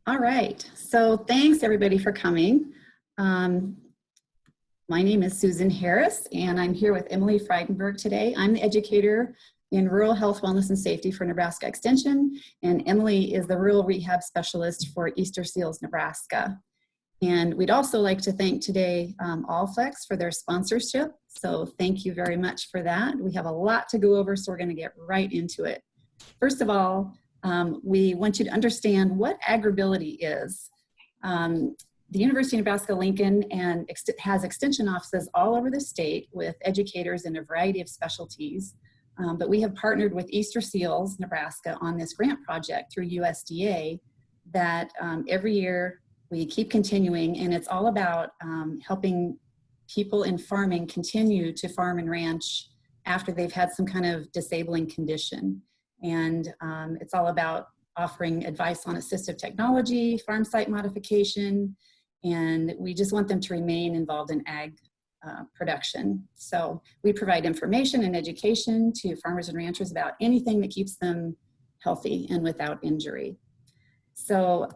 All right, so thanks everybody for coming. My name is Susan Harris, and I'm here with Emily Freidenberg today. I'm the educator in Rural Health, Wellness, and Safety for Nebraska Extension, and Emily is the Rural Rehab Specialist for Easter Seals, Nebraska. And we'd also like to thank today Allflex for their sponsorship, so thank you very much for that. We have a lot to go over, so we're going to get right into it. First of all, we want you to understand what agribility is. The University of Nebraska-Lincoln has extension offices all over the state with educators in a variety of specialties. But we have partnered with Easter Seals, Nebraska on this grant project through USDA that every year we keep continuing, and it's all about helping people in farming continue to farm and ranch after they've had some kind of disabling condition. And it's all about offering advice on assistive technology, farm site modification, and we just want them to remain involved in ag production. So we provide information and education to farmers and ranchers about anything that keeps them healthy and without injury. So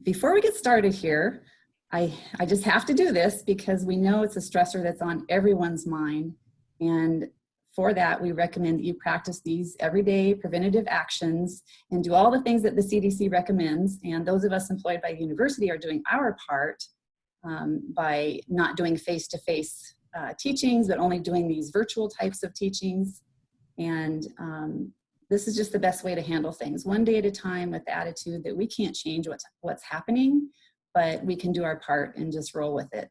before we get started here, I just have to do this because we know it's a stressor that's on everyone's mind. And for that, we recommend that you practice these everyday preventative actions and do all the things that the CDC recommends. And those of us employed by the university are doing our part by not doing face-to-face teachings, but only doing these virtual types of teachings. And this is just the best way to handle things, one day at a time, with the attitude that we can't change what's happening, but we can do our part and just roll with it.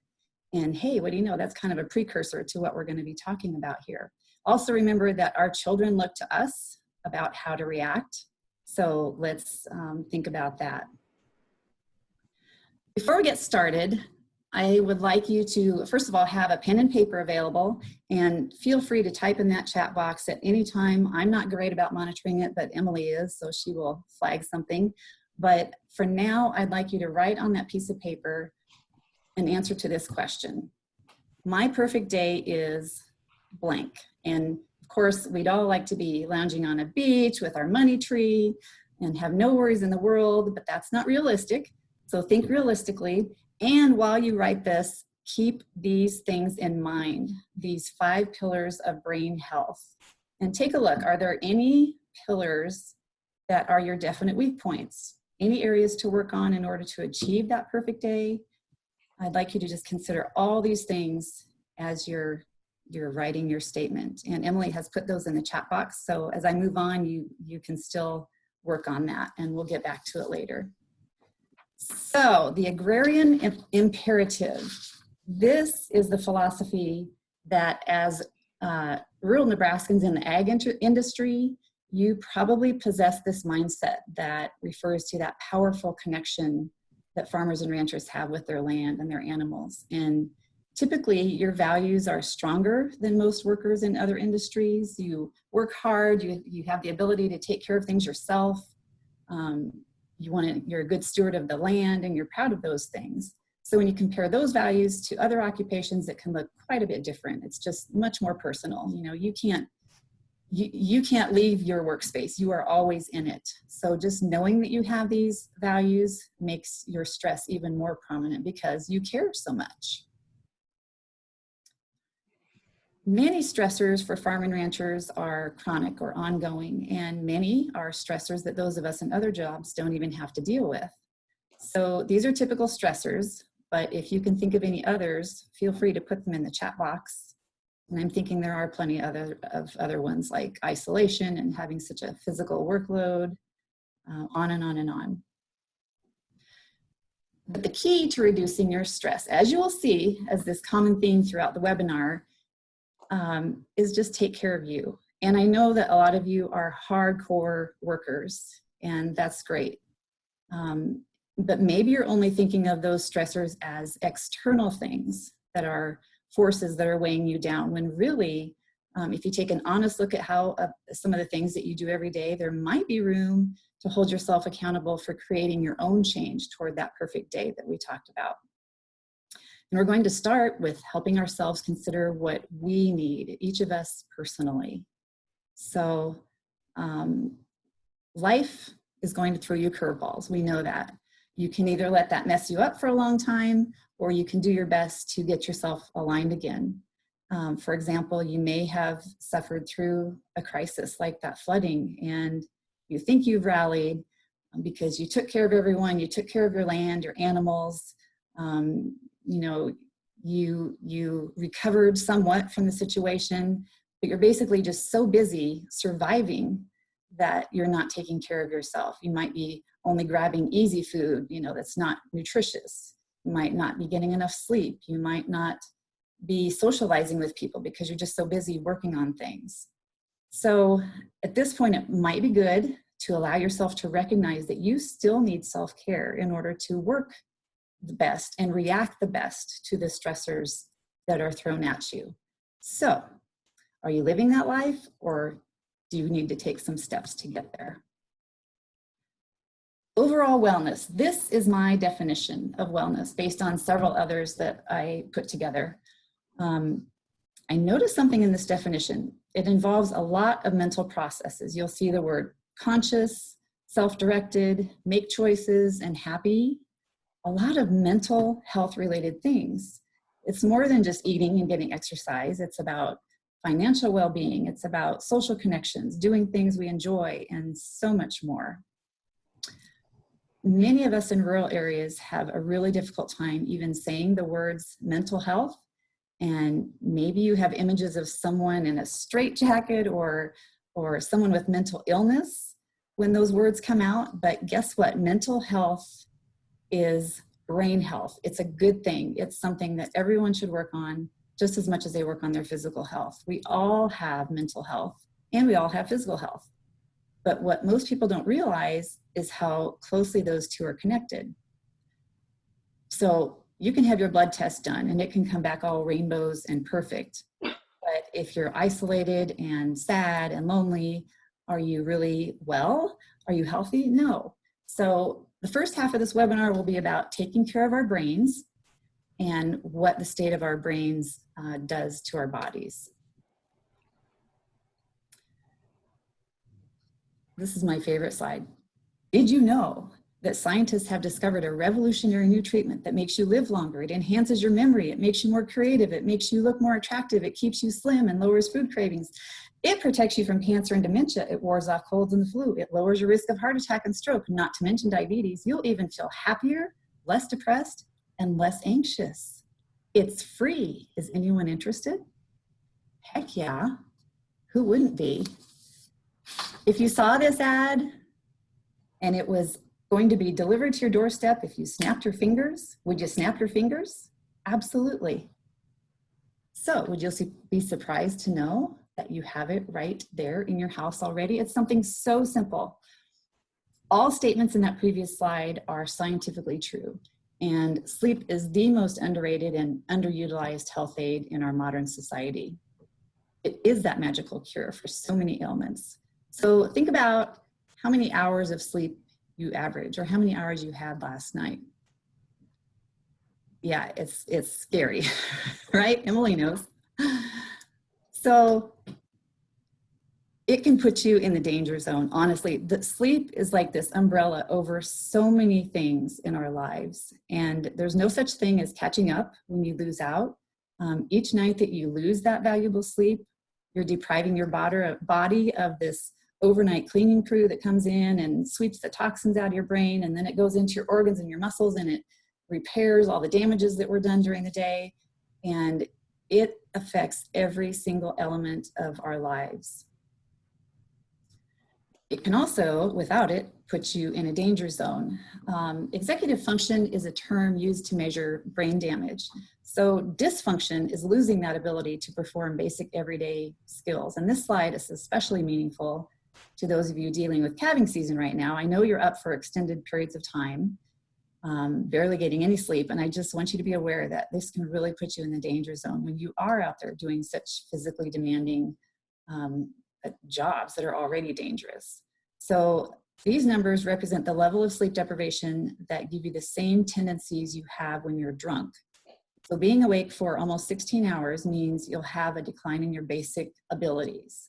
And hey, what do you know? That's kind of a precursor to what we're going to be talking about here. Also remember that our children look to us about how to react. So let's think about that. Before we get started, I would like you to, first of all, have a pen and paper available, and feel free to type in that chat box at any time. I'm not great about monitoring it, but Emily is, so she will flag something. But for now, I'd like you to write on that piece of paper an answer to this question. My perfect day is blank. And of course, we'd all like to be lounging on a beach with our money tree and have no worries in the world, but that's not realistic. So think realistically. And while you write this, keep these things in mind, these 5 pillars of brain health. And take a look, are there any pillars that are your definite weak points? Any areas to work on in order to achieve that perfect day? I'd like you to just consider all these things as you're writing your statement. And Emily has put those in the chat box. So as I move on, you can still work on that, and we'll get back to it later. So the agrarian imperative. This is the philosophy that as rural Nebraskans in the ag industry, you probably possess this mindset that refers to that powerful connection that farmers and ranchers have with their land and their animals. And typically, your values are stronger than most workers in other industries. You work hard, you have the ability to take care of things yourself. You're a good steward of the land, and you're proud of those things. So when you compare those values to other occupations, it can look quite a bit different. It's just much more personal. You know, you can't leave your workspace. You are always in it. So just knowing that you have these values makes your stress even more prominent because you care so much. Many stressors for farm and ranchers are chronic or ongoing, and many are stressors that those of us in other jobs don't even have to deal with. So these are typical stressors, but if you can think of any others, feel free to put them in the chat box. And I'm thinking there are plenty of other ones, like isolation and having such a physical workload, on and on and on. But the key to reducing your stress, as you will see as this common theme throughout the webinar, is just take care of you. And I know that a lot of you are hardcore workers, and that's great. But maybe you're only thinking of those stressors as external things that are forces that are weighing you down, when really, if you take an honest look at how some of the things that you do every day, there might be room to hold yourself accountable for creating your own change toward that perfect day that we talked about. And we're going to start with helping ourselves consider what we need, each of us personally. So life is going to throw you curveballs. We know that. You can either let that mess you up for a long time, or you can do your best to get yourself aligned again. For example, you may have suffered through a crisis like that flooding, and you think you've rallied because you took care of everyone, you took care of your land, your animals, you recovered somewhat from the situation, but you're basically just so busy surviving that you're not taking care of yourself. You might be only grabbing easy food, that's not nutritious. You might not be getting enough sleep. You might not be socializing with people because you're just so busy working on things. So at this point, it might be good to allow yourself to recognize that you still need self-care in order to work the best and react the best to the stressors that are thrown at you. So, are you living that life, or do you need to take some steps to get there? Overall wellness. This is my definition of wellness based on several others that I put together. I noticed something in this definition. It involves a lot of mental processes. You'll see the word conscious, self-directed, make choices, and happy. A lot of mental health related things. It's more than just eating and getting exercise. It's about financial well-being. It's about social connections, doing things we enjoy, and so much more. Many of us in rural areas have a really difficult time even saying the words mental health. And maybe you have images of someone in a straitjacket or someone with mental illness when those words come out. But guess what? Mental health is brain health. It's a good thing. It's something that everyone should work on just as much as they work on their physical health. We all have mental health and we all have physical health. But what most people don't realize is how closely those two are connected. So you can have your blood test done and it can come back all rainbows and perfect. But if you're isolated and sad and lonely, are you really well? Are you healthy? No. So the first half of this webinar will be about taking care of our brains and what the state of our brains does to our bodies. This is my favorite slide. Did you know that scientists have discovered a revolutionary new treatment that makes you live longer? It enhances your memory. It makes you more creative. It makes you look more attractive. It keeps you slim and lowers food cravings. It protects you from cancer and dementia. It wards off colds and the flu. It lowers your risk of heart attack and stroke, not to mention diabetes. You'll even feel happier, less depressed, and less anxious. It's free. Is anyone interested? Heck yeah. Who wouldn't be? If you saw this ad and it was going to be delivered to your doorstep if you snapped your fingers, would you snap your fingers? Absolutely. So would you be surprised to know that you have it right there in your house already? It's something so simple. All statements in that previous slide are scientifically true, and sleep is the most underrated and underutilized health aid in our modern society. It is that magical cure for so many ailments. So think about how many hours of sleep you average or how many hours you had last night. Yeah, it's scary, right? Emily knows. So it can put you in the danger zone. Honestly, the sleep is like this umbrella over so many things in our lives. And there's no such thing as catching up when you lose out. Each night that you lose that valuable sleep, you're depriving your body of this overnight cleaning crew that comes in and sweeps the toxins out of your brain, and then it goes into your organs and your muscles and it repairs all the damages that were done during the day, and it affects every single element of our lives. It can also, without it, put you in a danger zone. Executive function is a term used to measure brain damage. So dysfunction is losing that ability to perform basic everyday skills. And this slide is especially meaningful to those of you dealing with calving season right now. I know you're up for extended periods of time, barely getting any sleep, and I just want you to be aware that this can really put you in the danger zone when you are out there doing such physically demanding jobs that are already dangerous. So these numbers represent the level of sleep deprivation that give you the same tendencies you have when you're drunk. So being awake for almost 16 hours means you'll have a decline in your basic abilities.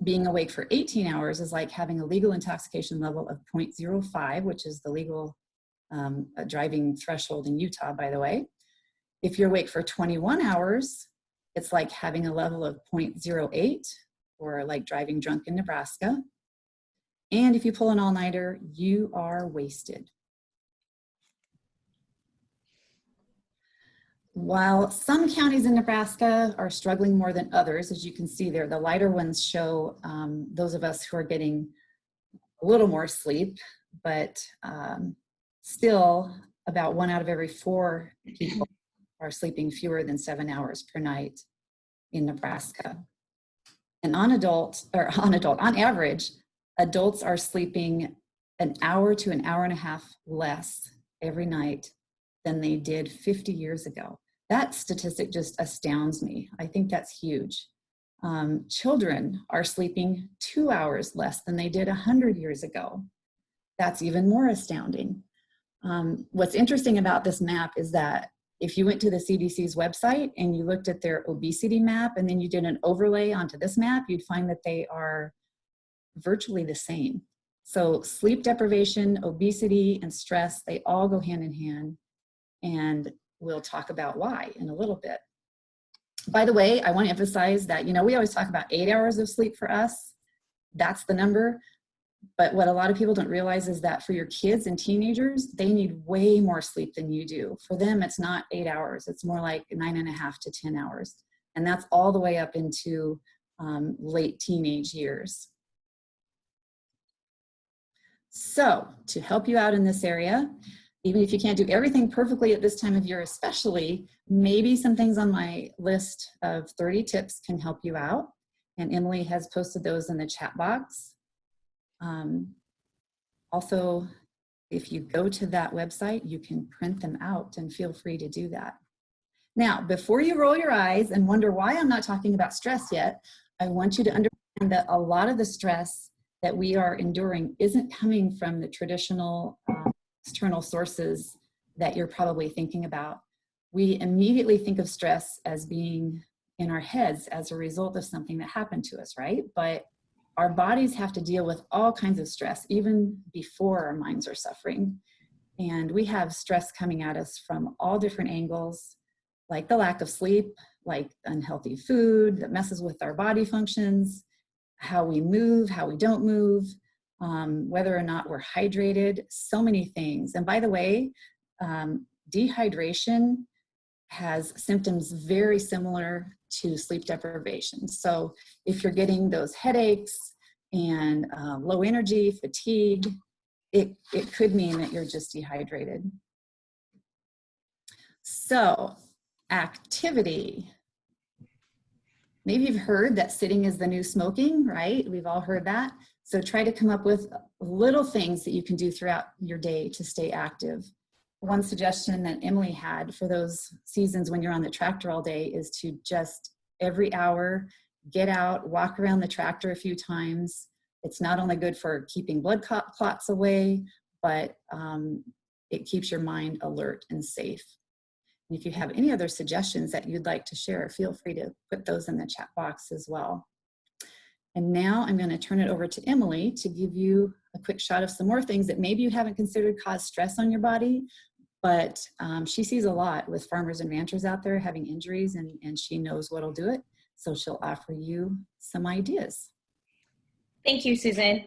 Being awake for 18 hours is like having a legal intoxication level of 0.05, which is the legal a driving threshold in Utah, by the way. If you're awake for 21 hours, it's like having a level of 0.08, or like driving drunk in Nebraska. And if you pull an all-nighter, you are wasted. While some counties in Nebraska are struggling more than others, as you can see there, the lighter ones show those of us who are getting a little more sleep, but still about 1 out of every 4 people are sleeping fewer than 7 hours per night in Nebraska. And on average, adults are sleeping an hour to an hour and a half less every night than they did 50 years ago. That statistic just astounds me. I think that's huge. Children are sleeping 2 hours less than they did 100 years ago. That's even more astounding. What's interesting about this map is that if you went to the CDC's website and you looked at their obesity map and then you did an overlay onto this map, you'd find that they are virtually the same. So sleep deprivation, obesity, and stress, they all go hand in hand. And we'll talk about why in a little bit. By the way, I want to emphasize that, we always talk about 8 hours of sleep for us. That's the number. But what a lot of people don't realize is that for your kids and teenagers, they need way more sleep than you do. For them, it's not 8 hours. It's more like 9.5 to 10 hours. And that's all the way up into late teenage years. So to help you out in this area, even if you can't do everything perfectly at this time of year especially, maybe some things on my list of 30 tips can help you out. And Emily has posted those in the chat box. Also, if you go to that website, you can print them out, and feel free to do that. Now, before you roll your eyes and wonder why I'm not talking about stress yet, I want you to understand that a lot of the stress that we are enduring isn't coming from the traditional external sources that you're probably thinking about. We immediately think of stress as being in our heads as a result of something that happened to us, right? But our bodies have to deal with all kinds of stress even before our minds are suffering. And we have stress coming at us from all different angles, like the lack of sleep, like unhealthy food that messes with our body functions, how we move, how we don't move, whether or not we're hydrated, so many things. And by the way, dehydration has symptoms very similar to sleep deprivation. So if you're getting those headaches and low energy, fatigue, it could mean that you're just dehydrated. So activity. Maybe you've heard that sitting is the new smoking, right? We've all heard that. So try to come up with little things that you can do throughout your day to stay active. One suggestion that Emily had for those seasons when you're on the tractor all day is to just every hour get out, walk around the tractor a few times. It's not only good for keeping blood clots away, but it keeps your mind alert and safe. And if you have any other suggestions that you'd like to share, feel free to put those in the chat box as well. And now I'm going to turn it over to Emily to give you a quick shot of some more things that maybe you haven't considered cause stress on your body, but she sees a lot with farmers and ranchers out there having injuries, and she knows what'll do it. So she'll offer you some ideas. Thank you, Susan.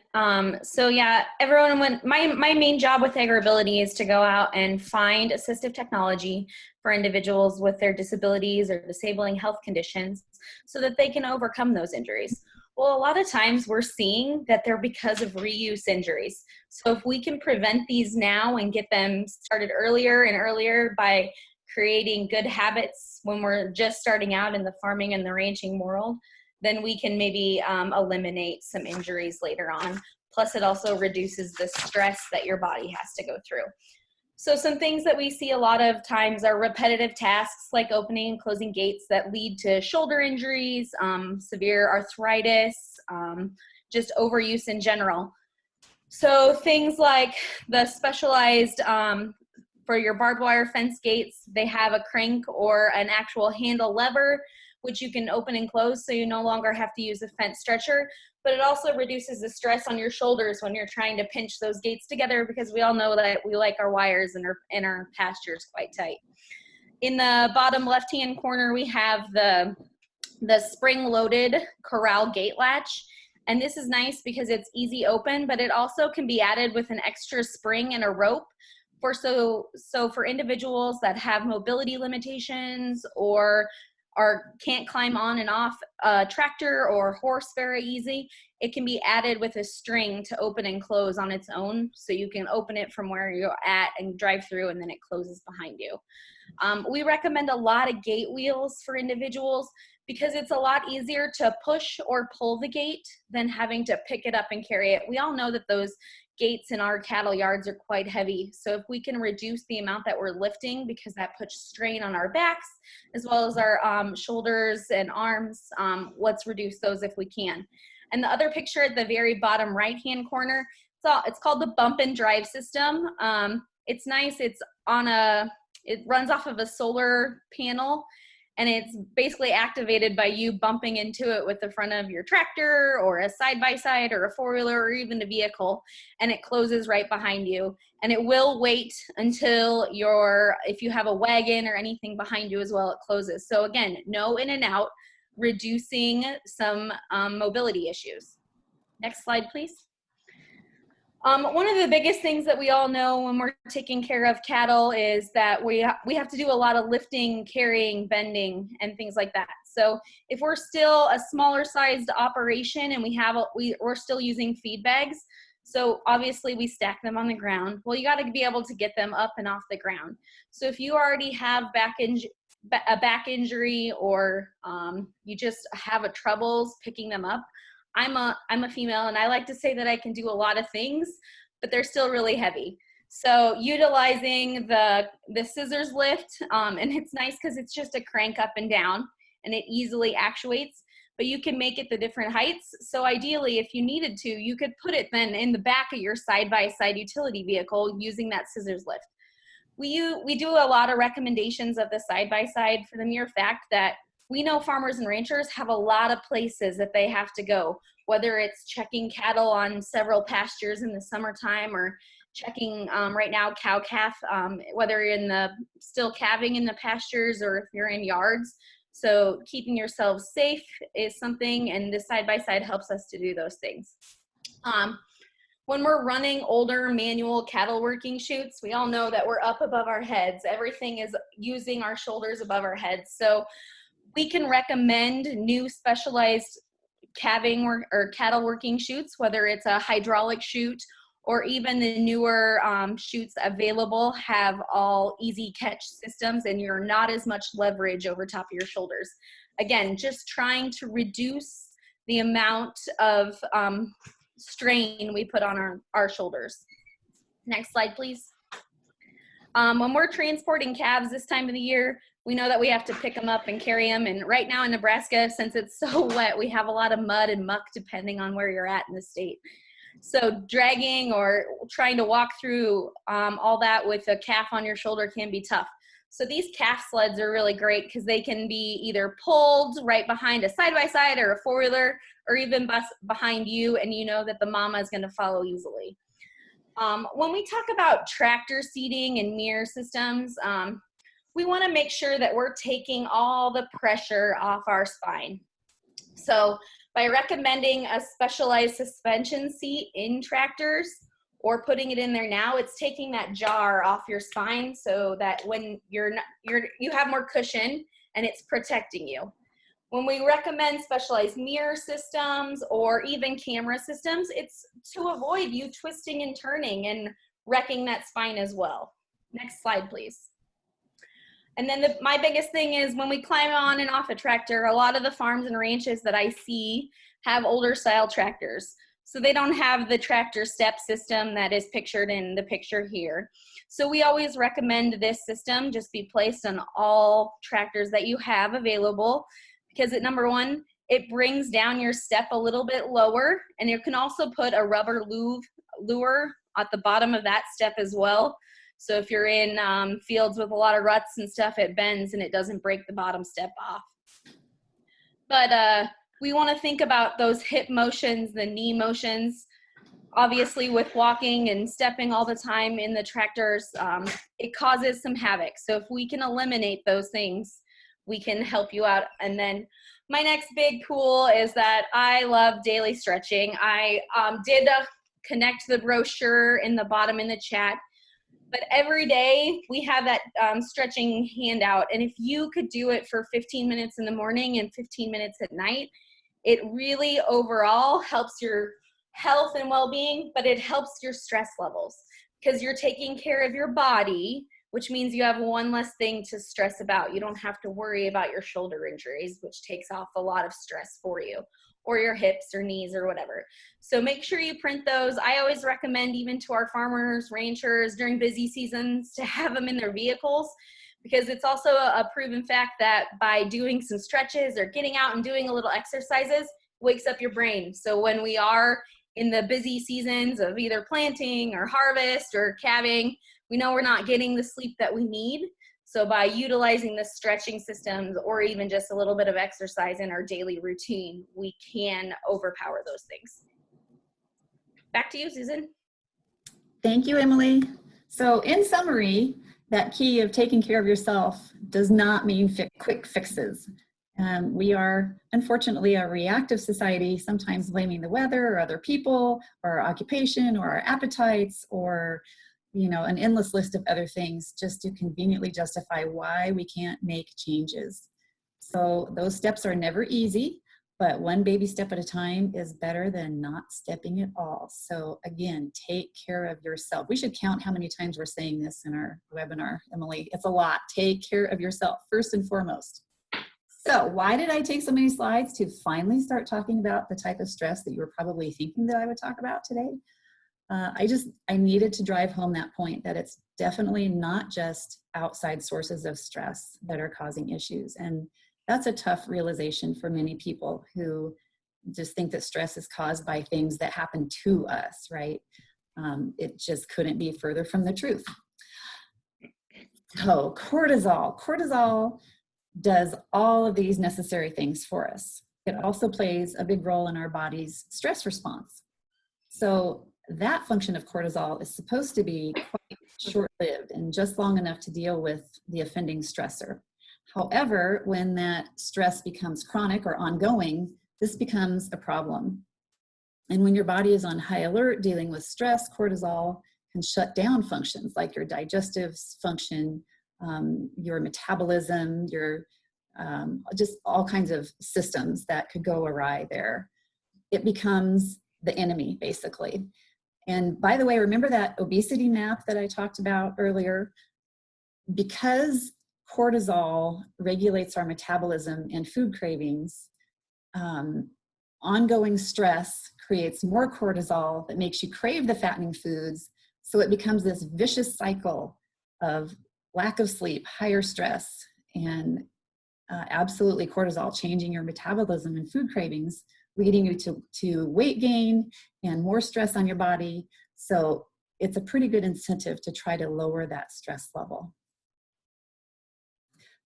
So yeah, everyone, my main job with AgriAbility is to go out and find assistive technology for individuals with their disabilities or disabling health conditions so that they can overcome those injuries. Well, a lot of times we're seeing that they're because of reuse injuries. So if we can prevent these now and get them started earlier and earlier by creating good habits when we're just starting out in the farming and the ranching world, then we can maybe eliminate some injuries later on. Plus, it also reduces the stress that your body has to go through. So some things that we see a lot of times are repetitive tasks like opening and closing gates that lead to shoulder injuries, severe arthritis, just overuse in general. So things like the specialized, for your barbed wire fence gates, they have a crank or an actual handle lever which you can open and close so you no longer have to use a fence stretcher. but it also reduces the stress on your shoulders when you're trying to pinch those gates together, because we all know that we like our wires in our pastures quite tight. In the bottom left-hand corner, we have the spring-loaded corral gate latch. And this is nice because it's easy open, but it also can be added with an extra spring and a rope for individuals that have mobility limitations or can't climb on and off a tractor or horse very easy. It can be added with a string to open and close on its own, so you can open it from where you're at and drive through, and then it closes behind you. We recommend a lot of gate wheels for individuals because it's a lot easier to push or pull the gate than having to pick it up and carry it. We all know that those gates in our cattle yards are quite heavy. So if we can reduce the amount that we're lifting, because that puts strain on our backs as well as our shoulders and arms, let's reduce those if we can. And the other picture at the very bottom right-hand corner, it's called the bump and drive system. It's nice. It runs off of a solar panel, and it's basically activated by you bumping into it with the front of your tractor or a side-by-side or a four-wheeler or even a vehicle, and it closes right behind you. And it will wait until if you have a wagon or anything behind you as well, it closes. So again, no in and out, reducing some mobility issues. Next slide, please. One of the biggest things that we all know when we're taking care of cattle is that we have to do a lot of lifting, carrying, bending, and things like that. So if we're still a smaller sized operation and we're still using feed bags, so obviously we stack them on the ground. Well, you got to be able to get them up and off the ground. So if you already have a back injury or you just have troubles picking them up, I'm a female, and I like to say that I can do a lot of things, but they're still really heavy. So utilizing the scissors lift, and it's nice because it's just a crank up and down, and it easily actuates, but you can make it the different heights. So ideally, if you needed to, you could put it then in the back of your side-by-side utility vehicle using that scissors lift. We do a lot of recommendations of the side-by-side for the mere fact that we know farmers and ranchers have a lot of places that they have to go, whether it's checking cattle on several pastures in the summertime or checking right now cow-calf, whether you're still calving in the pastures or if you're in yards. So keeping yourselves safe is something, and this side-by-side helps us to do those things. When we're running older manual cattle working chutes, we all know that we're up above our heads. Everything is using our shoulders above our heads. So we can recommend new specialized calving or cattle working chutes, whether it's a hydraulic chute or even the newer chutes available have all easy catch systems, and you're not as much leverage over top of your shoulders. Again, just trying to reduce the amount of strain we put on our shoulders. Next slide, please. When we're transporting calves this time of the year, we know that we have to pick them up and carry them. And right now in Nebraska, since it's so wet, we have a lot of mud and muck depending on where you're at in the state. So dragging or trying to walk through all that with a calf on your shoulder can be tough. So these calf sleds are really great because they can be either pulled right behind a side-by-side or a four-wheeler, or even behind you, and you know that the mama is going to follow easily. When we talk about tractor seating and mirror systems, we want to make sure that we're taking all the pressure off our spine. So by recommending a specialized suspension seat in tractors or putting it in there now, it's taking that jar off your spine so that when you have more cushion and it's protecting you. When we recommend specialized mirror systems or even camera systems, it's to avoid you twisting and turning and wrecking that spine as well. Next slide, please. And then my biggest thing is when we climb on and off a tractor, a lot of the farms and ranches that I see have older style tractors. So they don't have the tractor step system that is pictured in the picture here. So we always recommend this system just be placed on all tractors that you have available, because number one, it brings down your step a little bit lower, and you can also put a rubber lure at the bottom of that step as well. So if you're in fields with a lot of ruts and stuff, it bends and it doesn't break the bottom step off. But we want to think about those hip motions, the knee motions. Obviously, with walking and stepping all the time in the tractors, it causes some havoc. So if we can eliminate those things, we can help you out. And then my next big pool is that I love daily stretching. I did connect the brochure in the bottom in the chat. But every day we have that stretching handout. And if you could do it for 15 minutes in the morning and 15 minutes at night, it really overall helps your health and well-being, but it helps your stress levels because you're taking care of your body, which means you have one less thing to stress about. You don't have to worry about your shoulder injuries, which takes off a lot of stress for you, or your hips or knees or whatever. So make sure you print those. I always recommend, even to our farmers, ranchers during busy seasons, to have them in their vehicles, because it's also a proven fact that by doing some stretches or getting out and doing a little exercises wakes up your brain. So when we are in the busy seasons of either planting or harvest or calving, we know we're not getting the sleep that we need. So by utilizing the stretching systems or even just a little bit of exercise in our daily routine, we can overpower those things. Back to you, Susan. Thank you, Emily. So in summary, that key of taking care of yourself does not mean quick fixes. We are, unfortunately, a reactive society, sometimes blaming the weather or other people or our occupation or our appetites or an endless list of other things just to conveniently justify why we can't make changes. So those steps are never easy, but one baby step at a time is better than not stepping at all. So again, take care of yourself. We should count how many times we're saying this in our webinar, Emily. It's a lot. Take care of yourself, first and foremost. So why did I take so many slides to finally start talking about the type of stress that you were probably thinking that I would talk about today? I needed to drive home that point that it's definitely not just outside sources of stress that are causing issues. And that's a tough realization for many people who just think that stress is caused by things that happen to us, right? It just couldn't be further from the truth. So cortisol. Cortisol does all of these necessary things for us. It also plays a big role in our body's stress response. So that function of cortisol is supposed to be quite short-lived and just long enough to deal with the offending stressor. However, when that stress becomes chronic or ongoing, this becomes a problem. And when your body is on high alert dealing with stress, cortisol can shut down functions like your digestive function, your metabolism, your just all kinds of systems that could go awry there. It becomes the enemy, basically. And by the way, remember that obesity map that I talked about earlier? Because cortisol regulates our metabolism and food cravings, ongoing stress creates more cortisol that makes you crave the fattening foods. So it becomes this vicious cycle of lack of sleep, higher stress, and absolutely cortisol changing your metabolism and food cravings, leading you to weight gain and more stress on your body. So it's a pretty good incentive to try to lower that stress level.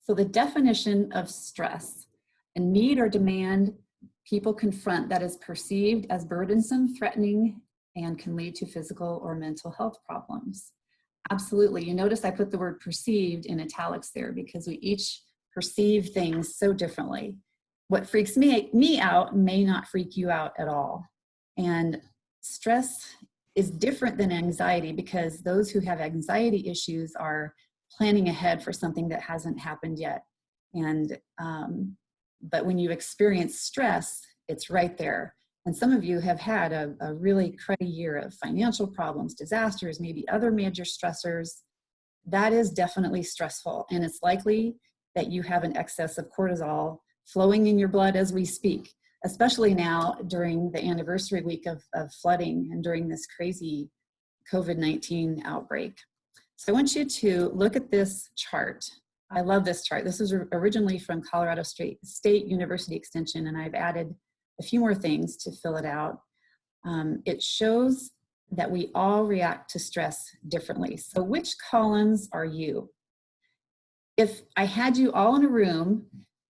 So the definition of stress: a need or demand people confront that is perceived as burdensome, threatening, and can lead to physical or mental health problems. Absolutely. You notice I put the word perceived in italics there because we each perceive things so differently. What freaks me out may not freak you out at all. And stress is different than anxiety because those who have anxiety issues are planning ahead for something that hasn't happened yet. And but when you experience stress, it's right there. And some of you have had a really cruddy year of financial problems, disasters, maybe other major stressors. That is definitely stressful. And it's likely that you have an excess of cortisol flowing in your blood as we speak, especially now during the anniversary week of flooding and during this crazy COVID-19 outbreak. So I want you to look at this chart. I love this chart. This was originally from Colorado State University Extension, and I've added a few more things to fill it out. It shows that we all react to stress differently. So which columns are you? If I had you all in a room,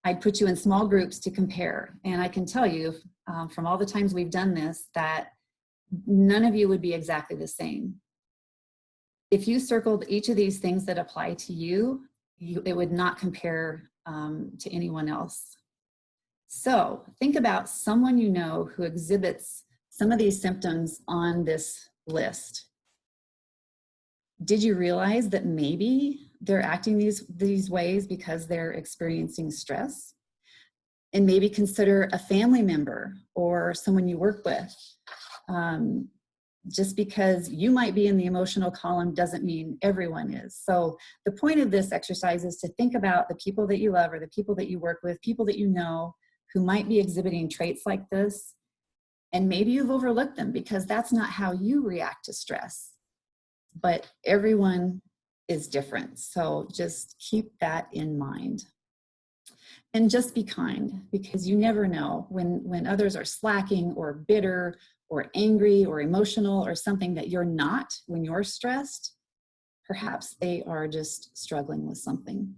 I'd put you in small groups to compare. And I can tell you from all the times we've done this that none of you would be exactly the same. If you circled each of these things that apply to you, it would not compare to anyone else. So think about someone you know who exhibits some of these symptoms on this list. Did you realize that maybe they're acting these ways because they're experiencing stress? And maybe consider a family member or someone you work with. Just because you might be in the emotional column doesn't mean everyone is. So the point of this exercise is to think about the people that you love or the people that you work with, people that you know who might be exhibiting traits like this. And maybe you've overlooked them because that's not how you react to stress. But everyone is different. So just keep that in mind. And just be kind, because you never know when others are slacking or bitter or angry or emotional or something that you're not when you're stressed. Perhaps they are just struggling with something.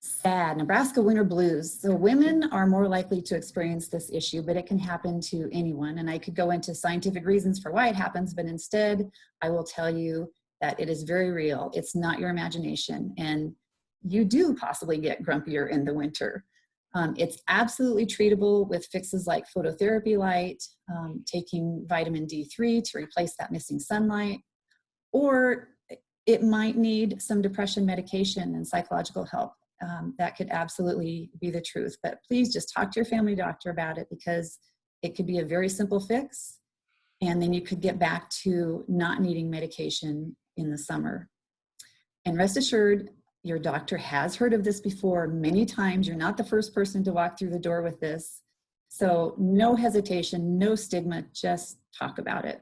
Sad, Nebraska winter blues. So women are more likely to experience this issue, but it can happen to anyone. And I could go into scientific reasons for why it happens, but instead I will tell you that it is very real. It's not your imagination. And you do possibly get grumpier in the winter. It's absolutely treatable with fixes like phototherapy light, taking vitamin D3 to replace that missing sunlight, or it might need some depression medication and psychological help. That could absolutely be the truth, but please just talk to your family doctor about it, because it could be a very simple fix, and then you could get back to not needing medication in the summer. And rest assured, your doctor has heard of this before many times. You're not the first person to walk through the door with this. So no hesitation, no stigma, just talk about it.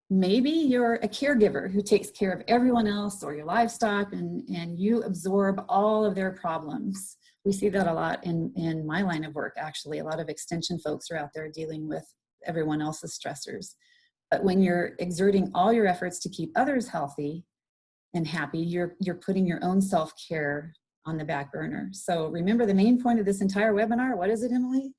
Maybe you're a caregiver who takes care of everyone else or your livestock, and you absorb all of their problems. We see that a lot in my line of work, actually. A lot of extension folks are out there dealing with everyone else's stressors. But when you're exerting all your efforts to keep others healthy and happy, you're putting your own self-care on the back burner. So remember the main point of this entire webinar. What is it, Emily?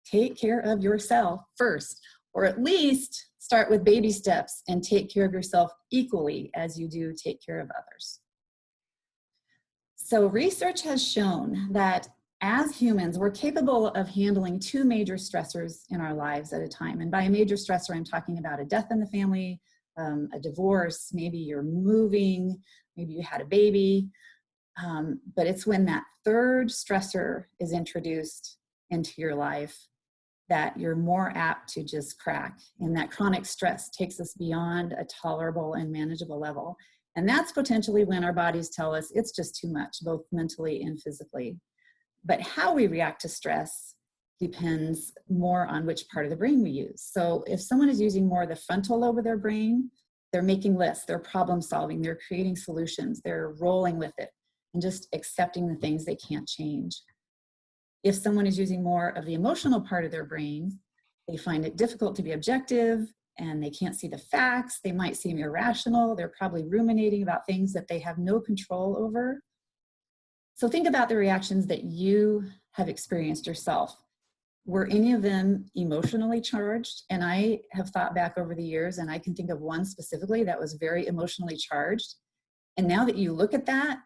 Take care of yourself first, or at least start with baby steps and take care of yourself equally as you do take care of others. So research has shown that as humans, we're capable of handling 2 major stressors in our lives at a time. And by a major stressor, I'm talking about a death in the family, a divorce, maybe you're moving, maybe you had a baby. But it's when that 3rd stressor is introduced into your life that you're more apt to just crack. And that chronic stress takes us beyond a tolerable and manageable level. And that's potentially when our bodies tell us it's just too much, both mentally and physically. But how we react to stress depends more on which part of the brain we use. So if someone is using more of the frontal lobe of their brain, they're making lists, they're problem solving, they're creating solutions, they're rolling with it and just accepting the things they can't change. If someone is using more of the emotional part of their brain, they find it difficult to be objective and they can't see the facts. They might seem irrational. They're probably ruminating about things that they have no control over. So think about the reactions that you have experienced yourself. Were any of them emotionally charged? And I have thought back over the years, and I can think of one specifically that was very emotionally charged. And now that you look at that,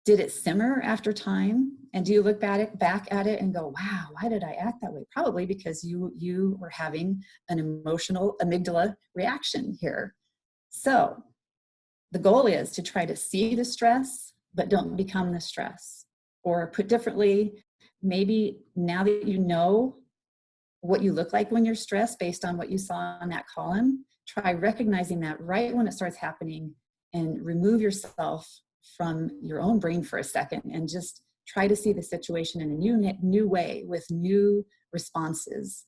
did it simmer after time? And do you look back at it and go, wow, why did I act that way? Probably because you were having an emotional amygdala reaction here. So the goal is to try to see the stress, but don't become the stress. Or put differently, maybe now that you know what you look like when you're stressed based on what you saw on that column, try recognizing that right when it starts happening and remove yourself from your own brain for a second and just try to see the situation in a new way with new responses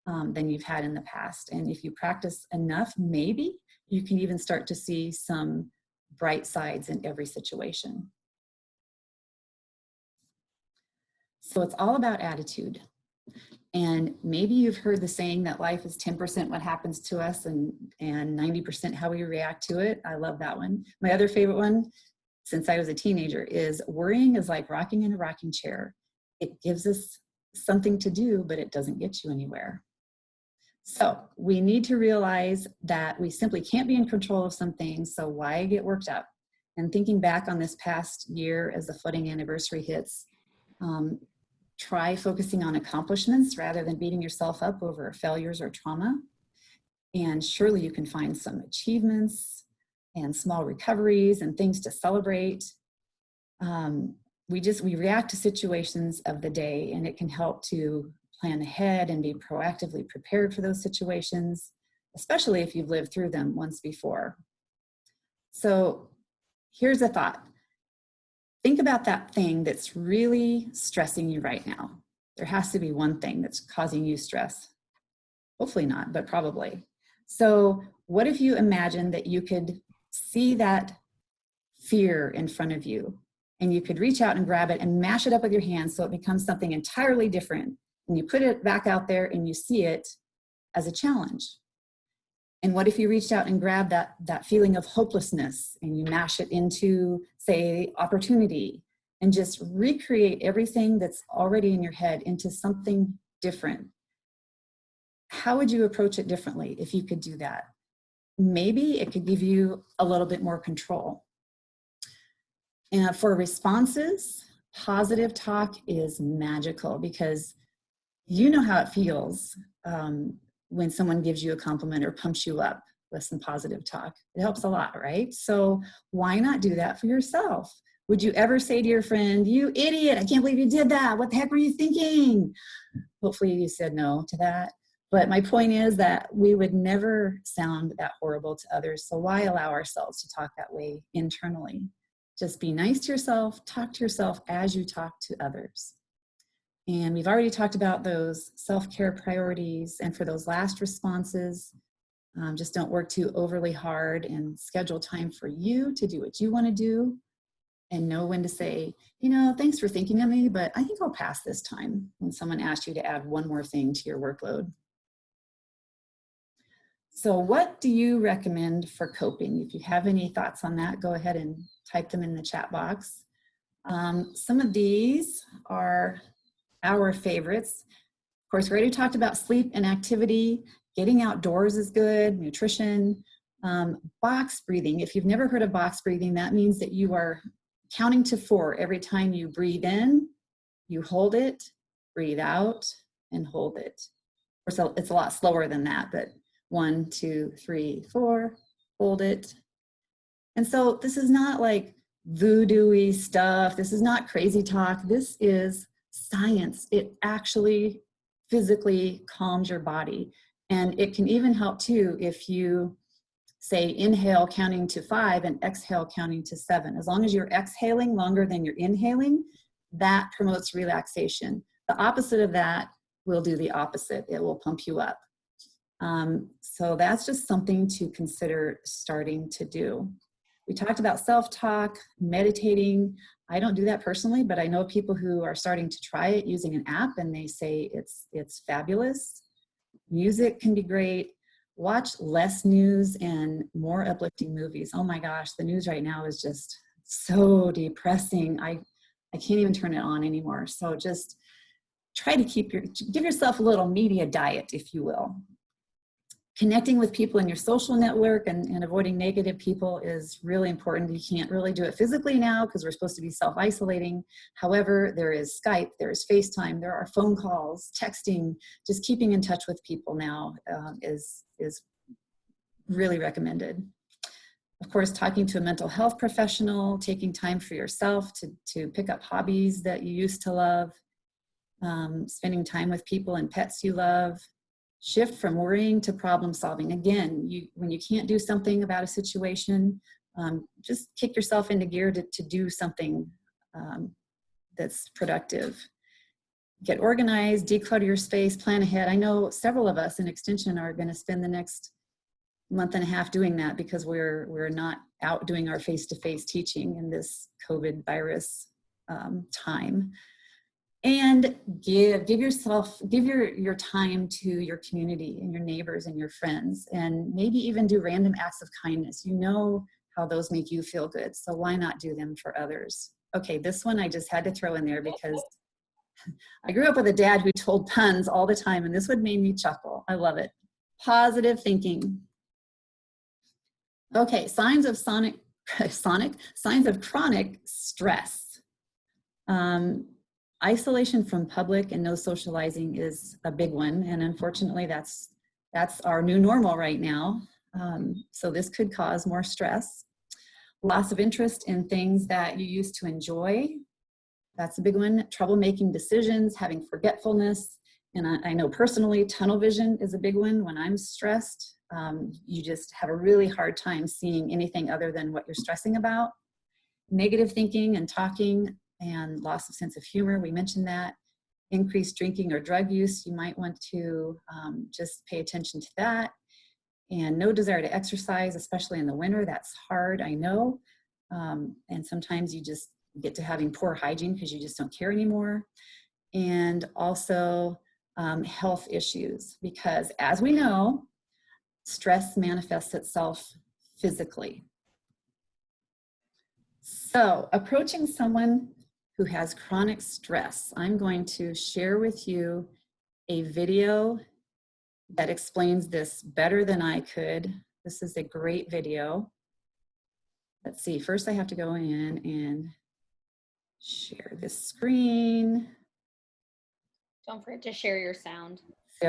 than you've had in the past. And if you practice enough, maybe you can even start to see some bright sides in every situation. So it's all about attitude. And maybe you've heard the saying that life is 10% what happens to us and 90% how we react to it. I love that one. My other favorite one, since I was a teenager, is worrying is like rocking in a rocking chair. It gives us something to do, but it doesn't get you anywhere. So we need to realize that we simply can't be in control of some things, so why get worked up? And thinking back on this past year as the flooding anniversary hits, try focusing on accomplishments rather than beating yourself up over failures or trauma. And surely you can find some achievements and small recoveries and things to celebrate. We react to situations of the day, and it can help to plan ahead and be proactively prepared for those situations, especially if you've lived through them once before. So here's a thought. Think about that thing that's really stressing you right now. There has to be one thing that's causing you stress. Hopefully not, but probably. So what if you imagine that you could see that fear in front of you, and you could reach out and grab it and mash it up with your hands so it becomes something entirely different, and you put it back out there and you see it as a challenge? And what if you reached out and grabbed that feeling of hopelessness and you mash it into, say, opportunity, and just recreate everything that's already in your head into something different? How would you approach it differently if you could do that? Maybe it could give you a little bit more control. And for responses, positive talk is magical, because you know how it feels when someone gives you a compliment or pumps you up with some positive talk. It helps a lot, right? So why not do that for yourself? Would you ever say to your friend, "You idiot, I can't believe you did that. What the heck were you thinking?" Hopefully you said no to that. But my point is that we would never sound that horrible to others. So why allow ourselves to talk that way internally? Just be nice to yourself, talk to yourself as you talk to others. And we've already talked about those self-care priorities. And for those last responses, just don't work too overly hard, and schedule time for you to do what you want to do, and know when to say, "Thanks for thinking of me, but I think I'll pass this time," when someone asks you to add one more thing to your workload. So what do you recommend for coping? If you have any thoughts on that, go ahead and type them in the chat box. Some of these are our favorites. Of course, we already talked about sleep and activity. Getting outdoors is good. Nutrition. Box breathing. If you've never heard of box breathing, that means that you are counting to 4 every time you breathe in. You hold it, breathe out, and hold it. Of course, it's a lot slower than that, but 1, 2, 3, 4, hold it. And so this is not like voodoo-y stuff. This is not crazy talk. This is science. It actually physically calms your body. And it can even help too if you say inhale counting to 5 and exhale counting to 7. As long as you're exhaling longer than you're inhaling, that promotes relaxation. The opposite of that will do the opposite. It will pump you up. So that's just something to consider starting to do. We talked about self-talk, meditating. I don't do that personally, but I know people who are starting to try it using an app, and they say it's fabulous. Music can be great. Watch less news and more uplifting movies. Oh my gosh, the news right now is just so depressing. I can't even turn it on anymore. So just try to give yourself a little media diet, if you will. Connecting with people in your social network and avoiding negative people is really important. You can't really do it physically now because we're supposed to be self-isolating. However, there is Skype, there is FaceTime, there are phone calls, texting. Just keeping in touch with people now is really recommended. Of course, talking to a mental health professional, taking time for yourself to pick up hobbies that you used to love, spending time with people and pets you love. Shift from worrying to problem solving. Again, when you can't do something about a situation, just kick yourself into gear to do something that's productive. Get organized, declutter your space, plan ahead. I know several of us in Extension are going to spend the next month and a half doing that, because we're not out doing our face-to-face teaching in this COVID virus time. And give your time to your community and your neighbors and your friends, and maybe even do random acts of kindness. You know how those make you feel good, so why not do them for others? Okay, this one I just had to throw in there because I grew up with a dad who told puns all the time, and this would make me chuckle. I love it. Positive thinking. Okay, signs of signs of chronic stress. Isolation from public and no socializing is a big one, and unfortunately that's our new normal right now. So this could cause more stress. Loss of interest in things that you used to enjoy. That's a big one. Trouble making decisions, having forgetfulness. And I know personally, tunnel vision is a big one. When I'm stressed, you just have a really hard time seeing anything other than what you're stressing about. Negative thinking and talking and loss of sense of humor, we mentioned that. Increased drinking or drug use, you might want to just pay attention to that. And no desire to exercise, especially in the winter. That's hard, I know. And sometimes you just get to having poor hygiene because you just don't care anymore. And also health issues, because as we know, stress manifests itself physically. So approaching someone who has chronic stress, I'm going to share with you a video that explains this better than I could. This is a great video. Let's see, first I have to go in and share this screen. Don't forget to share your sound.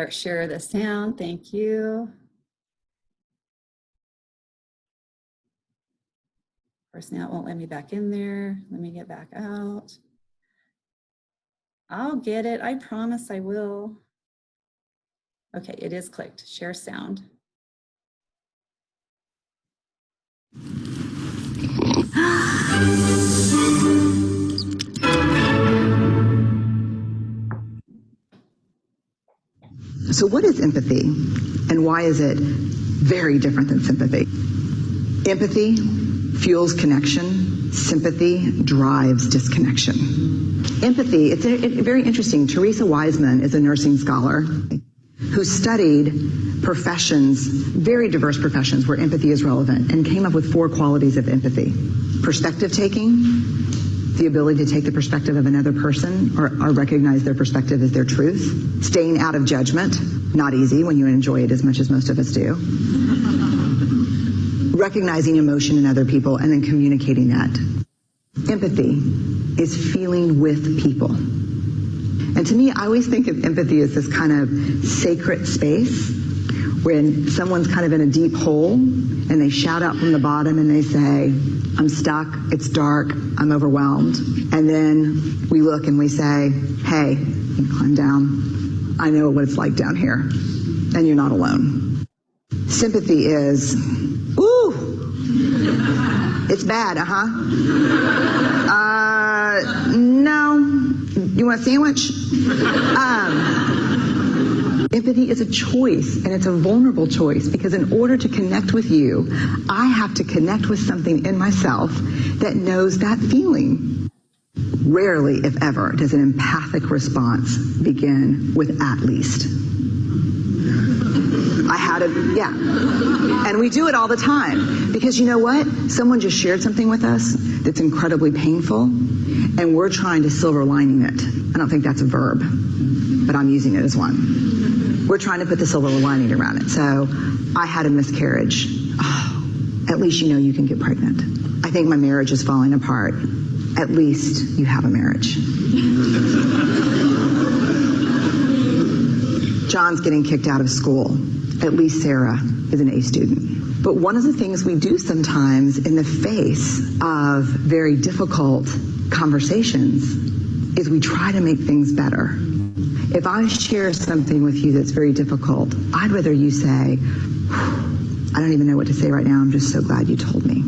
Share the sound, thank you. Of course, now it won't let me back in there. Let me get back out. I'll get it, I promise I will. Okay, it is clicked, share sound. So what is empathy, and why is it very different than sympathy? Empathy fuels connection. Sympathy drives disconnection. Empathy, it's very interesting. Teresa Wiseman is a nursing scholar who studied professions, very diverse professions where empathy is relevant, and came up with 4 qualities of empathy. Perspective taking, the ability to take the perspective of another person or recognize their perspective as their truth. Staying out of judgment, not easy when you enjoy it as much as most of us do. Recognizing emotion in other people and then communicating that. Empathy is feeling with people. And to me, I always think of empathy as this kind of sacred space when someone's kind of in a deep hole and they shout out from the bottom and they say, I'm stuck, it's dark, I'm overwhelmed. And then we look and we say, hey, you climb down. I know what it's like down here, and you're not alone. Sympathy is, ooh, it's bad, no, you want a sandwich? Empathy is a choice, and it's a vulnerable choice, because in order to connect with you, I have to connect with something in myself that knows that feeling. Rarely, if ever, does an empathic response begin with "at least." And we do it all the time, because you know what? Someone just shared something with us that's incredibly painful, and we're trying to silver lining it. I don't think that's a verb, but I'm using it as one. We're trying to put the silver lining around it. So I had a miscarriage. Oh, at least you know you can get pregnant. I think my marriage is falling apart. At least you have a marriage. John's getting kicked out of school. At least Sarah is an A student. But one of the things we do sometimes in the face of very difficult conversations is we try to make things better. If I share something with you that's very difficult, I'd rather you say, I don't even know what to say right now, I'm just so glad you told me.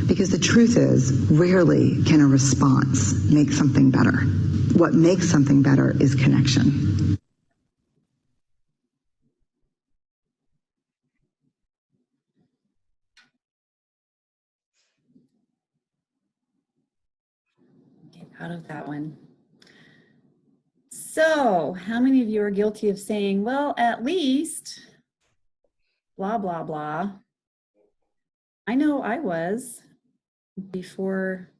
Because the truth is, rarely can a response make something better. What makes something better is connection. Get out of that one. So how many of you are guilty of saying, well, at least blah, blah, blah? I know I was before.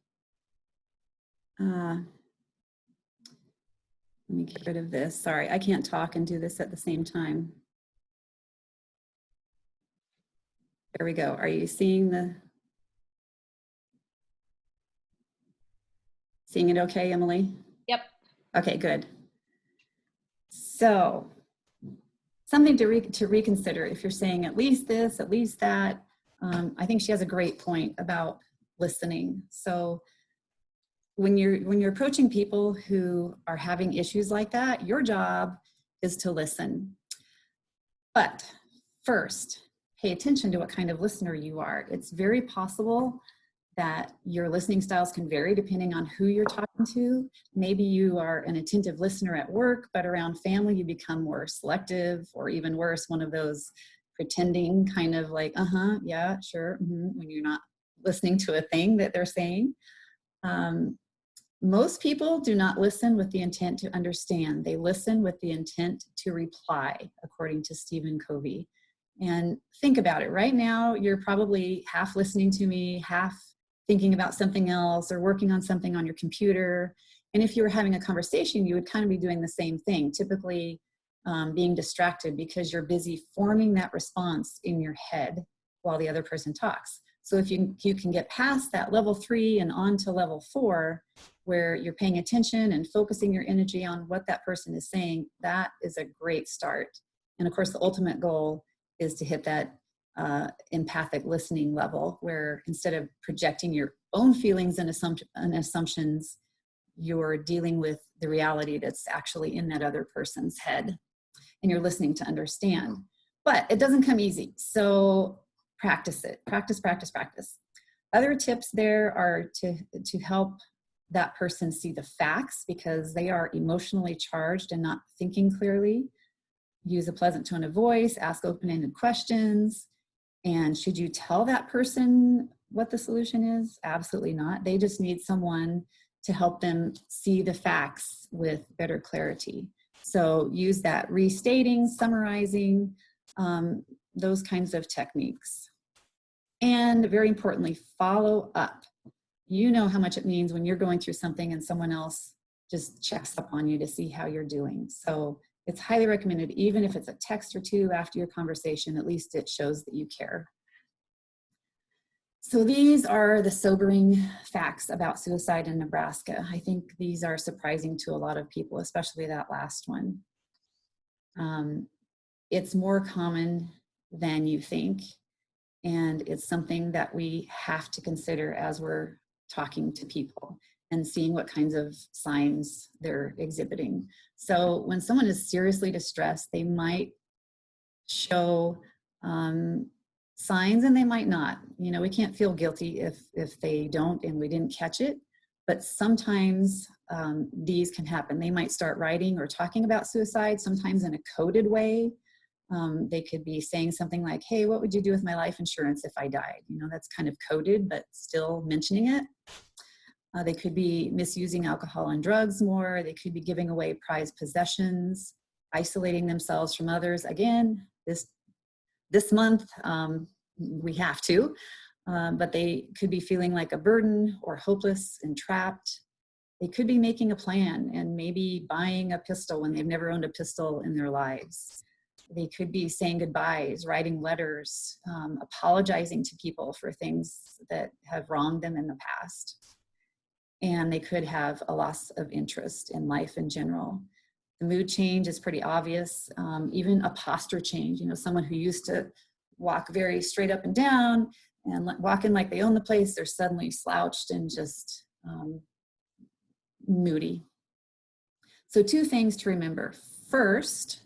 Let me get rid of this. Sorry, I can't talk and do this at the same time. There we go. Are you seeing it okay, Emily? Yep. Okay, good. So something to reconsider if you're saying at least this, at least that. I think she has a great point about listening. So when you're approaching people who are having issues like that, your job is to listen. But first, pay attention to what kind of listener you are. It's very possible that your listening styles can vary depending on who you're talking to. Maybe you are an attentive listener at work, but around family you become more selective, or even worse, one of those pretending kind of like, yeah, sure, when you're not listening to a thing that they're saying. Most people do not listen with the intent to understand. They listen with the intent to reply, according to Stephen Covey. And think about it. Right now, you're probably half listening to me, half thinking about something else, or working on something on your computer. And if you were having a conversation, you would kind of be doing the same thing, typically being distracted because you're busy forming that response in your head while the other person talks. So if you can get past that level 3 and on to level 4, where you're paying attention and focusing your energy on what that person is saying, that is a great start. And of course, the ultimate goal is to hit that empathic listening level, where instead of projecting your own feelings and assumptions, you're dealing with the reality that's actually in that other person's head, and you're listening to understand. But it doesn't come easy, so practice it. Practice, practice, practice. Other tips there are to help that person see the facts, because they are emotionally charged and not thinking clearly. Use a pleasant tone of voice, ask open-ended questions. And should you tell that person what the solution is? Absolutely not. They just need someone to help them see the facts with better clarity. So use that restating, summarizing, those kinds of techniques. And very importantly, follow up. You know how much it means when you're going through something and someone else just checks up on you to see how you're doing. So it's highly recommended, even if it's a text or two after your conversation, at least it shows that you care. So these are the sobering facts about suicide in Nebraska. I think these are surprising to a lot of people, especially that last one. It's more common than you think, and it's something that we have to consider as we're talking to people and seeing what kinds of signs they're exhibiting. So when someone is seriously distressed, they might show signs and they might not. You know, we can't feel guilty if they don't and we didn't catch it, but sometimes these can happen. They might start writing or talking about suicide, sometimes in a coded way. They could be saying something like, hey, what would you do with my life insurance if I died? You know, that's kind of coded, but still mentioning it. They could be misusing alcohol and drugs more. They could be giving away prized possessions, isolating themselves from others. Again, this month, we have to, but they could be feeling like a burden or hopeless and trapped. They could be making a plan and maybe buying a pistol when they've never owned a pistol in their lives. They could be saying goodbyes, writing letters, apologizing to people for things that have wronged them in the past. And they could have a loss of interest in life in general. The mood change is pretty obvious. Even a posture change, you know, someone who used to walk very straight up and down and walking like they own the place, they're suddenly slouched and just moody. So 2 things to remember. First,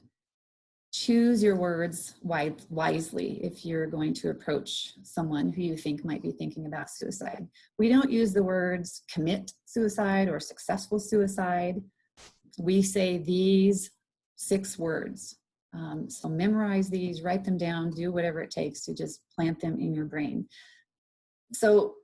choose your words wisely if you're going to approach someone who you think might be thinking about suicide. We don't use the words commit suicide or successful suicide. We say these 6 words. So memorize these, write them down, do whatever it takes to just plant them in your brain. So,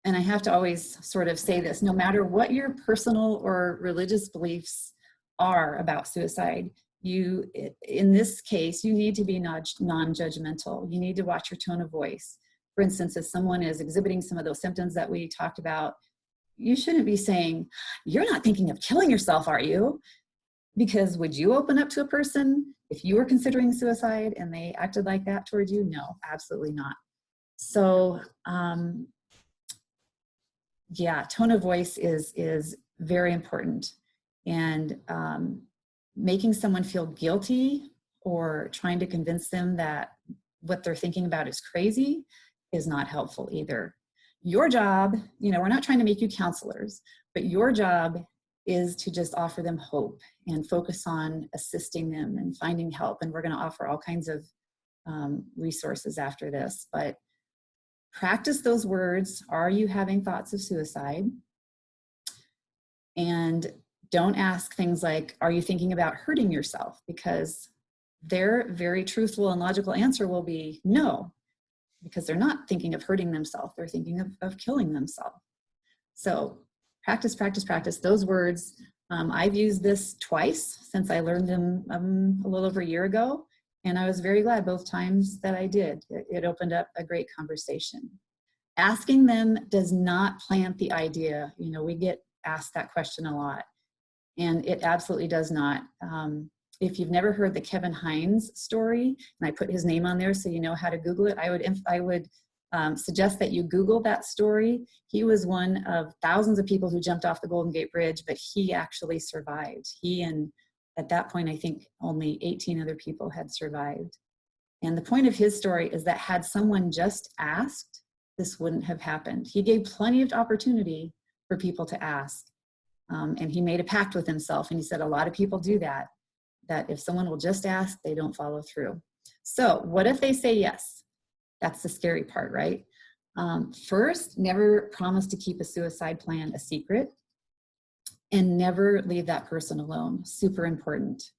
and I have to always sort of say this, no matter what your personal or religious beliefs are about suicide, in this case, you need to be non-judgmental. You need to watch your tone of voice. For instance, if someone is exhibiting some of those symptoms that we talked about, you shouldn't be saying, "You're not thinking of killing yourself, are you?" Because would you open up to a person if you were considering suicide and they acted like that towards you? No, absolutely not. So, yeah, tone of voice is very important. And making someone feel guilty or trying to convince them that what they're thinking about is crazy is not helpful either. Your job, we're not trying to make you counselors, but your job is to just offer them hope and focus on assisting them and finding help. And we're going to offer all kinds of resources after this, but practice those words. Are you having thoughts of suicide? And don't ask things like, are you thinking about hurting yourself? Because their very truthful and logical answer will be no, because they're not thinking of hurting themselves. They're thinking of killing themselves. So practice, practice, practice those words. I've used this twice since I learned them a little over a year ago. And I was very glad both times that I did. It opened up a great conversation. Asking them does not plant the idea. We get asked that question a lot. And it absolutely does not. If you've never heard the Kevin Hines story, and I put his name on there so you know how to Google it, I would suggest that you Google that story. He was one of thousands of people who jumped off the Golden Gate Bridge, but he actually survived. He and at that point, I think only 18 other people had survived. And the point of his story is that had someone just asked, this wouldn't have happened. He gave plenty of opportunity for people to ask. And he made a pact with himself, and he said a lot of people do that if someone will just ask, they don't follow through. So what if they say yes? That's the scary part, right? First, never promise to keep a suicide plan a secret, and never leave that person alone. Super important.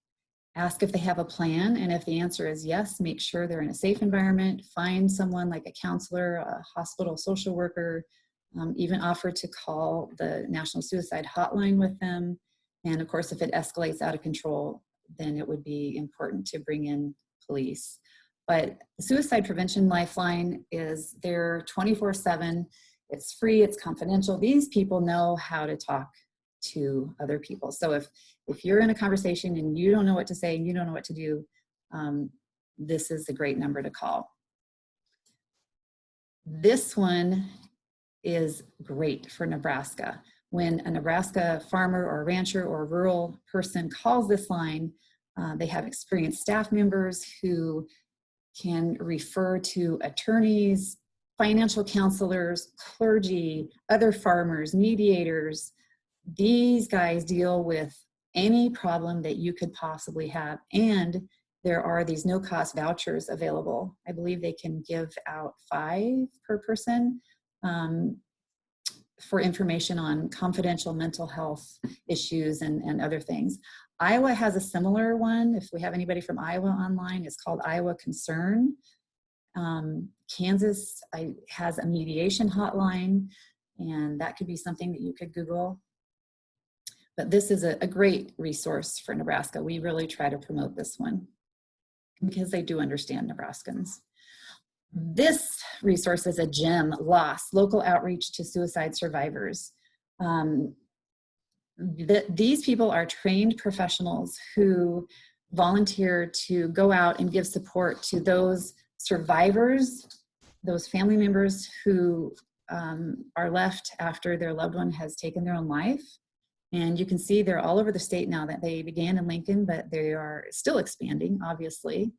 Ask if they have a plan, and if the answer is yes, make sure they're in a safe environment. Find someone like a counselor, a hospital social worker, even offer to call the National Suicide Hotline with them. And of course, if it escalates out of control, then it would be important to bring in police. But the Suicide Prevention Lifeline is there 24/7. It's free, it's confidential. These people know how to talk to other people. So if you're in a conversation and you don't know what to say and you don't know what to do, this is a great number to call. This one is great for Nebraska. When a Nebraska farmer or rancher or rural person calls this line, they have experienced staff members who can refer to attorneys, financial counselors, clergy, other farmers, mediators. These guys deal with any problem that you could possibly have. And there are these no-cost vouchers available. I believe they can give out 5 per person for information on confidential mental health issues and other things. Iowa has a similar one. If we have anybody from Iowa online, it's called Iowa Concern. Kansas has a mediation hotline, and that could be something that you could Google. But this is a great resource for Nebraska. We really try to promote this one because they do understand Nebraskans. This resource is a gem, LOSS, Local Outreach to Suicide Survivors. These people are trained professionals who volunteer to go out and give support to those survivors, those family members who are left after their loved one has taken their own life. And you can see they're all over the state now. That they began in Lincoln, but they are still expanding, obviously.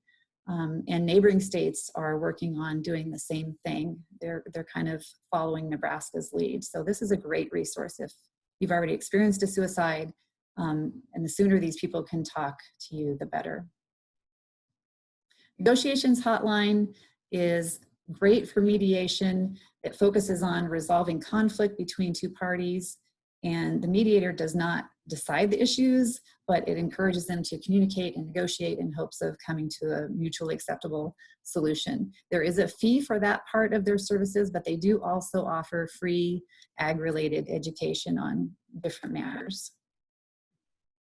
And neighboring states are working on doing the same thing. They're kind of following Nebraska's lead. So this is a great resource if you've already experienced a suicide, and the sooner these people can talk to you, the better. Negotiations hotline is great for mediation. It focuses on resolving conflict between two parties, and the mediator does not decide the issues, but it encourages them to communicate and negotiate in hopes of coming to a mutually acceptable solution. There is a fee for that part of their services, but they do also offer free ag-related education on different matters.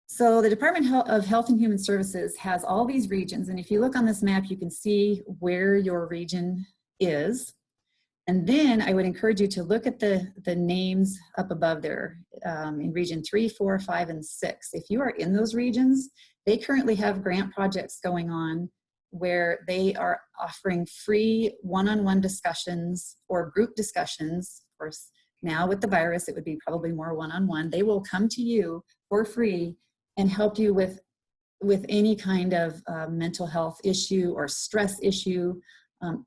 So the Department of Health and Human Services has all these regions, and if you look on this map, you can see where your region is. And then I would encourage you to look at the names up above there in region 3, 4, 5, and 6. If you are in those regions, they currently have grant projects going on where they are offering free one-on-one discussions or group discussions. Of course, now with the virus, it would be probably more one-on-one. They will come to you for free and help you with any kind of mental health issue or stress issue.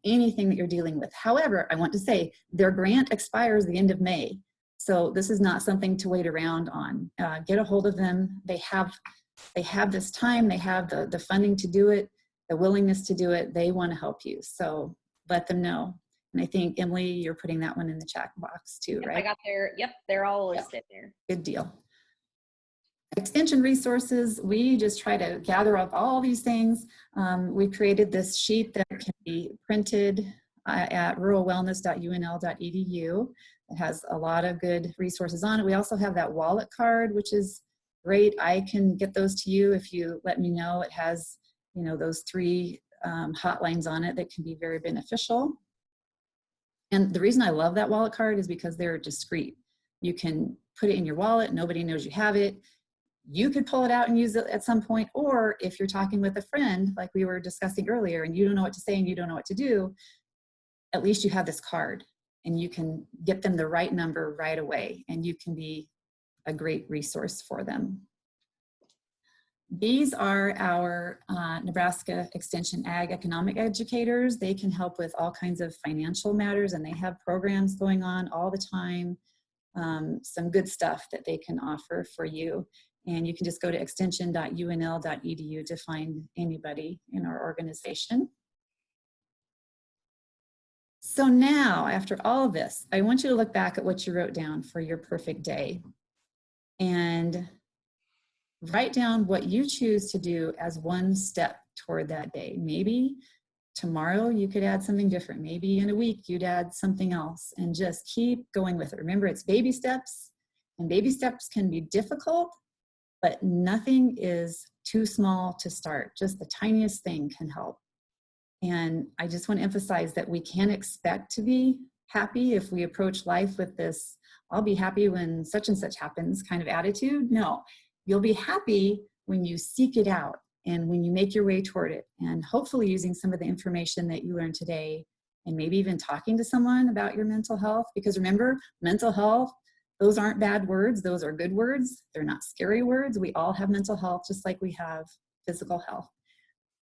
Anything that you're dealing with. However, I want to say their grant expires the end of May. So this is not something to wait around on. Get a hold of them. They have this time, they have the funding to do it, the willingness to do it. They want to help you. So let them know. And I think, Emily, you're putting that one in the chat box too, Yep, right? I got they're all listed there. Good deal. Extension resources, we just try to gather up all these things. We created this sheet that can be printed at ruralwellness.unl.edu. It has a lot of good resources on it. We also have that wallet card, which is great. I can get those to you if you let me know. It has, you know, those 3 hotlines on it that can be very beneficial. And the reason I love that wallet card is because they're discreet. You can put it in your wallet, nobody knows you have it. You could pull it out and use it at some point, or if you're talking with a friend, like we were discussing earlier, and you don't know what to say and you don't know what to do, at least you have this card and you can get them the right number right away, and you can be a great resource for them. These are our Nebraska Extension Ag Economic Educators. They can help with all kinds of financial matters, and they have programs going on all the time. Some good stuff that they can offer for you. And you can just go to extension.unl.edu to find anybody in our organization. So now, after all of this, I want you to look back at what you wrote down for your perfect day and write down what you choose to do as one step toward that day. Maybe tomorrow you could add something different. Maybe in a week you'd add something else, and just keep going with it. Remember, it's baby steps, and baby steps can be difficult, but nothing is too small to start. Just the tiniest thing can help. And I just want to emphasize that we can't expect to be happy if we approach life with this, I'll be happy when such and such happens kind of attitude. No, you'll be happy when you seek it out and when you make your way toward it, and hopefully using some of the information that you learned today, and maybe even talking to someone about your mental health. Because remember, mental health, those aren't bad words, those are good words. They're not scary words. We all have mental health just like we have physical health.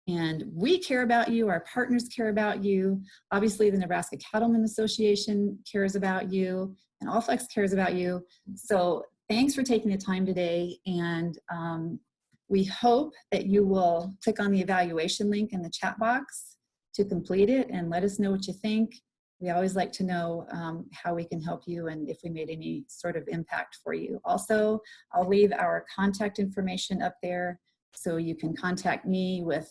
And we care about you, our partners care about you. Obviously, the Nebraska Cattlemen Association cares about you, and Allflex cares about you. So thanks for taking the time today, and we hope that you will click on the evaluation link in the chat box to complete it and let us know what you think. We always like to know how we can help you and if we made any sort of impact for you. Also, I'll leave our contact information up there so you can contact me with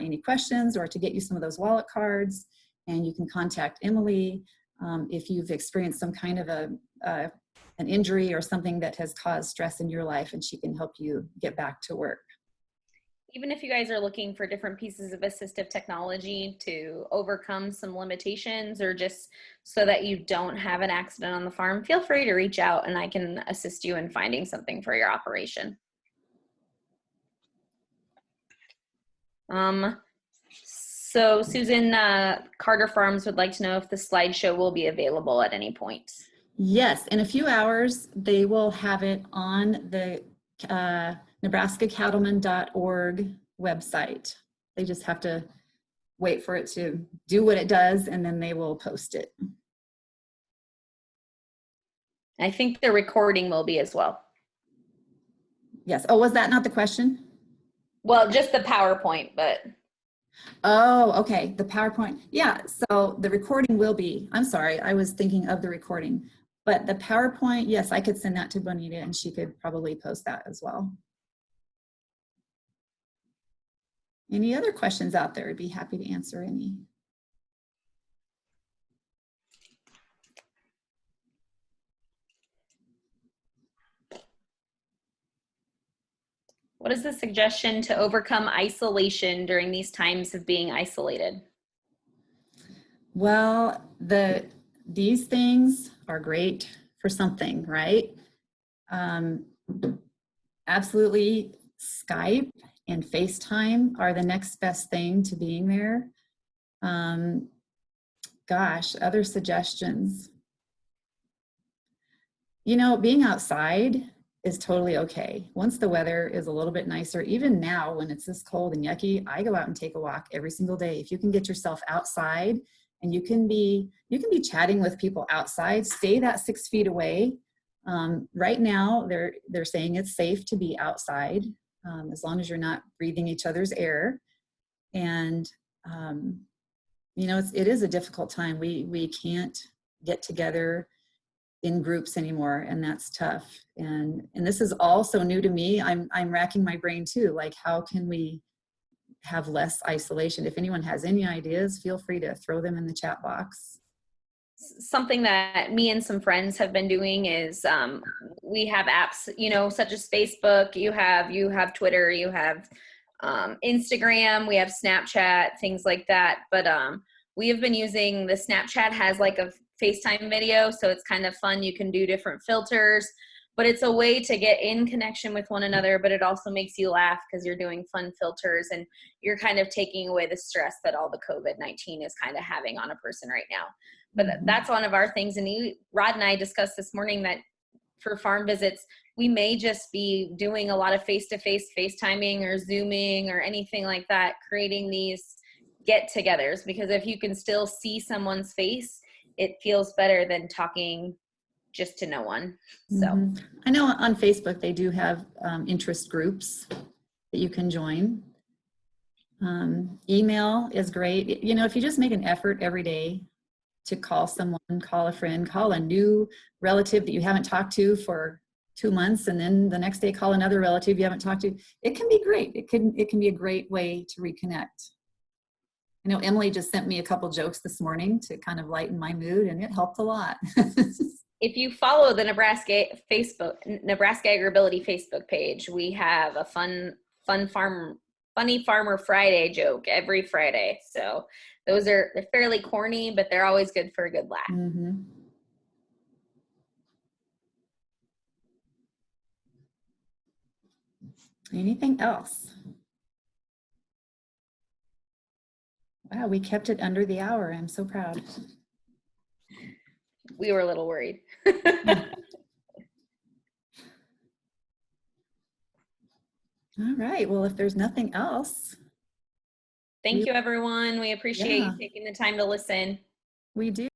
any questions or to get you some of those wallet cards. And you can contact Emily if you've experienced some kind of an injury or something that has caused stress in your life, and she can help you get back to work. Even if you guys are looking for different pieces of assistive technology to overcome some limitations, or just so that you don't have an accident on the farm, feel free to reach out and I can assist you in finding something for your operation. So Susan, Carter Farms would like to know if the slideshow will be available at any point. Yes, in a few hours, they will have it on the nebraskacattlemen.org website. They just have to wait for it to do what it does, and then they will post it. I think the recording will be as well. Yes. Oh, was that not the question? Well, just the PowerPoint, but. Oh, okay. The PowerPoint. Yeah. So the recording will be, I'm sorry, I was thinking of the recording, but the PowerPoint, yes, I could send that to Bonita and she could probably post that as well. Any other questions out there? I'd be happy to answer any. What is the suggestion to overcome isolation during these times of being isolated? Well, these things are great for something, right? Absolutely, Skype and FaceTime are the next best thing to being there. Gosh, other suggestions. You know, being outside is totally okay. Once the weather is a little bit nicer, even now when it's this cold and yucky, I go out and take a walk every single day. If you can get yourself outside and you can be chatting with people outside, stay that 6 feet away. Right now, they're saying it's safe to be outside as long as you're not breathing each other's air. And you know, it is a difficult time. We can't get together in groups anymore, and that's tough. And this is also new to me. I'm racking my brain too. Like, how can we have less isolation? If anyone has any ideas, feel free to throw them in the chat box. Something that me and some friends have been doing is we have apps, you know, such as Facebook, you have Twitter, you have Instagram, we have Snapchat, things like that. But we have been using the Snapchat has like a FaceTime video, so it's kind of fun. You can do different filters, but it's a way to get in connection with one another, but it also makes you laugh because you're doing fun filters and you're kind of taking away the stress that all the COVID-19 is kind of having on a person right now. But that's one of our things. And Rod and I discussed this morning that for farm visits, we may just be doing a lot of face-to-face FaceTiming or Zooming or anything like that, creating these get-togethers, because if you can still see someone's face, it feels better than talking just to no one. So I know on Facebook they do have interest groups that you can join. Email is great. You know, if you just make an effort every day to call someone, call a friend, call a new relative that you haven't talked to for 2 months, and then the next day call another relative you haven't talked to, it can be great. It can be a great way to reconnect. I know Emily just sent me a couple jokes this morning to kind of lighten my mood, and it helped a lot. If you follow the Nebraska Agribility Facebook page, we have a funny farmer Friday joke every Friday. So they're fairly corny, but they're always good for a good laugh. Mm-hmm. Anything else? Wow, we kept it under the hour. I'm so proud. We were a little worried. All right. Well, if there's nothing else. Thank you, everyone. We appreciate you taking the time to listen. We do.